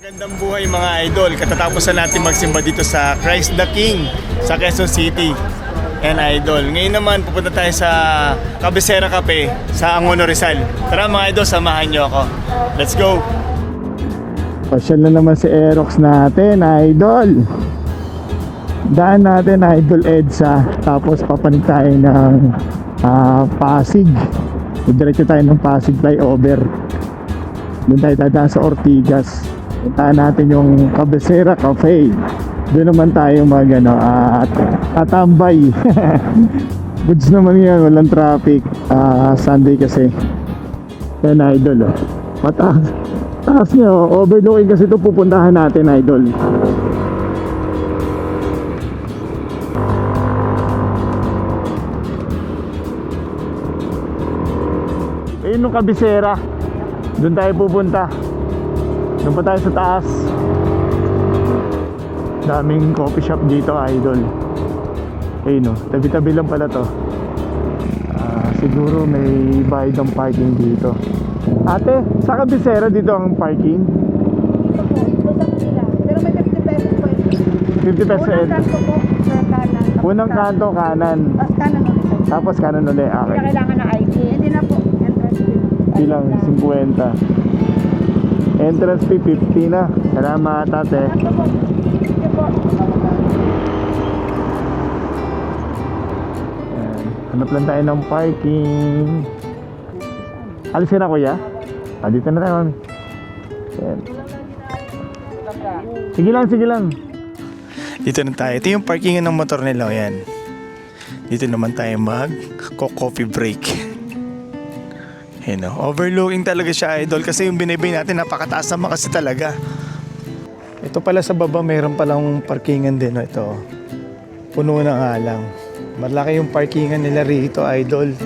Magandang buhay mga idol. Katatapos na natin magsimba dito sa Christ the King sa Quezon City. Yan idol. Ngayon naman pupunta tayo sa Cabecera Cafe sa Angono Rizal. Tara mga idol, samahan nyo ako. Let's go! Pasyal na naman si Aerox natin idol. Daan natin idol EDSA. Tapos papanig tayo ng Pasig. Diretso tayo ng Pasig flyover. Doon tayo dadaan sa Ortigas. Puntahan natin yung Cabecera Cafe. Doon naman tayo tatambay. Goods naman yan, walang traffic. Sunday kasi. Yan idol oh. Taas niya oh. Overlooking kasi ito pupuntahan natin idol. Ayun yung Cabecera. Doon tayo pupunta. Doon pa tayo sa taas. Daming coffee shop dito idol. Ayun no, tabi-tabi lang pala to. Siguro may bayad ng parking dito. Ate, sa Cabecera dito ang parking? Dito po, sa kanila. Pero may 50 pesos po ito. 50 pesos. Unang kanto po, sa kanan. Unang kanto kanan. Kanan ulit. Tapos kanan ulit. Hindi Okay. na kailangan ng ID. Hindi na po. Entrance fee. Bilang 50. Entrance fee 50 na. Salamat ate. Ito po. Ito po. Ayan. Hanap lang tayo ng parking. Alisin na kuya. Dito na tayo mami. Ayan. Sige lang. Dito na tayo. Ito yung parkingan ng motor nila. Ayan. Dito naman tayo mag-coffee break. Ayan o. Overlooking talaga siya idol. Kasi yung binibay natin napakataas naman kasi talaga. Ito pala sa baba mayroon palang parkingan din. Ito. Puno na nga lang. Malaki yung parkingan nila rito idol.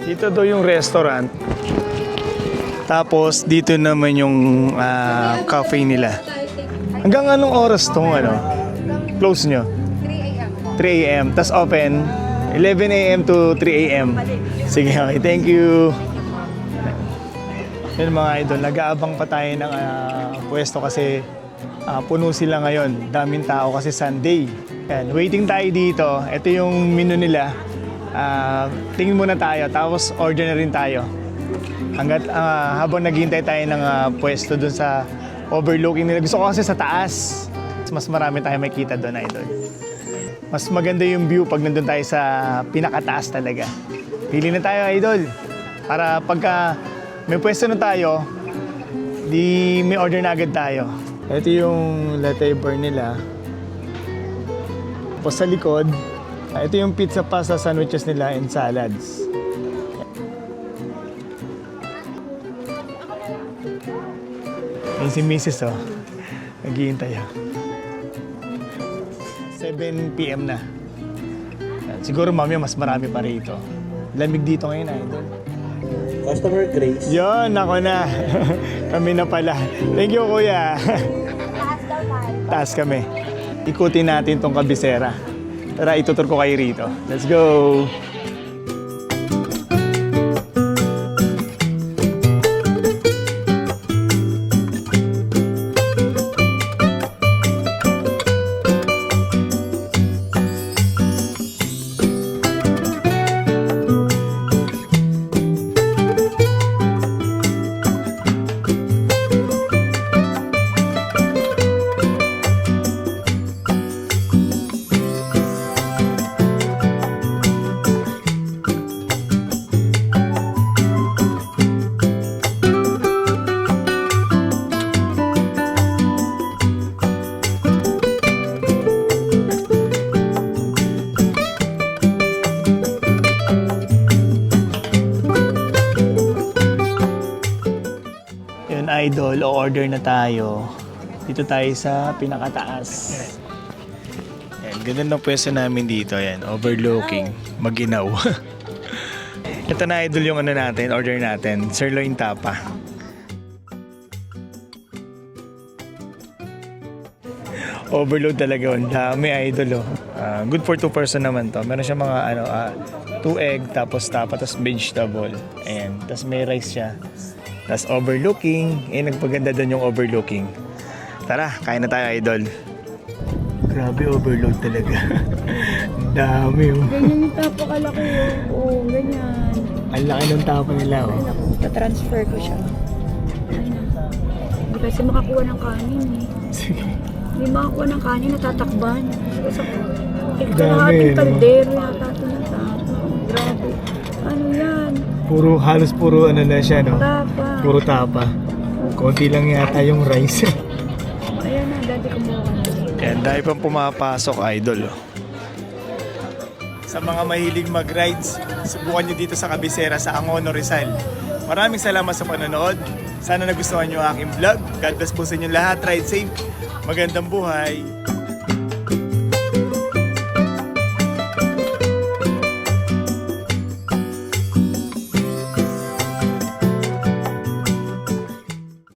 Dito daw yung restaurant. Tapos dito naman yung cafe nila. Hanggang anong oras tong close nyo? 3 a.m. Tapos open 11 a.m. to 3 a.m. Sige, okay. Thank you. Yan mga idol, nag-aabang pa tayo ng pwesto kasi puno sila ngayon. Daming tao kasi Sunday. Yan, waiting tayo dito. Ito yung menu nila. Tingin muna tayo, tapos order na rin tayo. Habang naghihintay tayo ng pwesto dun sa overlooking nila. Gusto ko kasi sa taas. Mas marami tayo makita doon idol. Mas maganda yung view pag nandun tayo sa pinakataas talaga. Pili na tayo idol. Para pagka may pwesto na tayo, di may order na agad tayo. Ito yung latte bar nila. Tapos sa likod, ito yung pizza pasta sandwiches nila and salads. Yan si Mrs. oh. Naghihintay oh. 7 p.m. na. Siguro mamaya mas marami pa rito. Lamig dito ngayon idol. Customer Grace. Yon, ako na. Kami na pala. Thank you kuya. Taas kami. Ikutin natin tong Cabecera. Tara, itutur ko kayo rito. Let's go! Idol, o-order na tayo. Dito tayo sa pinakataas. Ayan, ganda ng pwesto namin dito. Ayan, overlooking. Maginaw. Ito na idol yung natin, order natin. Sirloin tapa. Overload talaga. Ang dami idol. Good for 2 person naman to. Meron siya mga 2 egg, tapos tapa, tapos vegetable. Ayan, tapos may rice siya. Tapos overlooking. Nagpaganda doon yung overlooking. Tara, kain na tayo, idol. Grabe, overload talaga. Ang dami, oh. Ganyan yung tapa kalaki yun. Oo, ganyan. Ang laki ng tapa nila, Ay, oh. naku, tatransfer ko siya. Ayun. Hindi kasi makakuha ng kanin eh. Sige. Hindi makakuha ng kanin, natatakban. Kasi Dami, kalahating no? kaldero yata ito na tapa. Grabe. Ano yan? Halos puro ano na siya, no? Tapa. Puro tapa. Konti lang yata yung rice. Ayan na, dati kumuha ka na. Yan, dahil pang pumapasok, idol, oh. Sa mga mahilig mag-rides, subukan nyo dito sa Cabecera sa Angono, Rizal. Maraming salamat sa panonood. Sana nagustuhan nyo ang aking vlog. God bless po sa inyo lahat. Ride safe. Magandang buhay.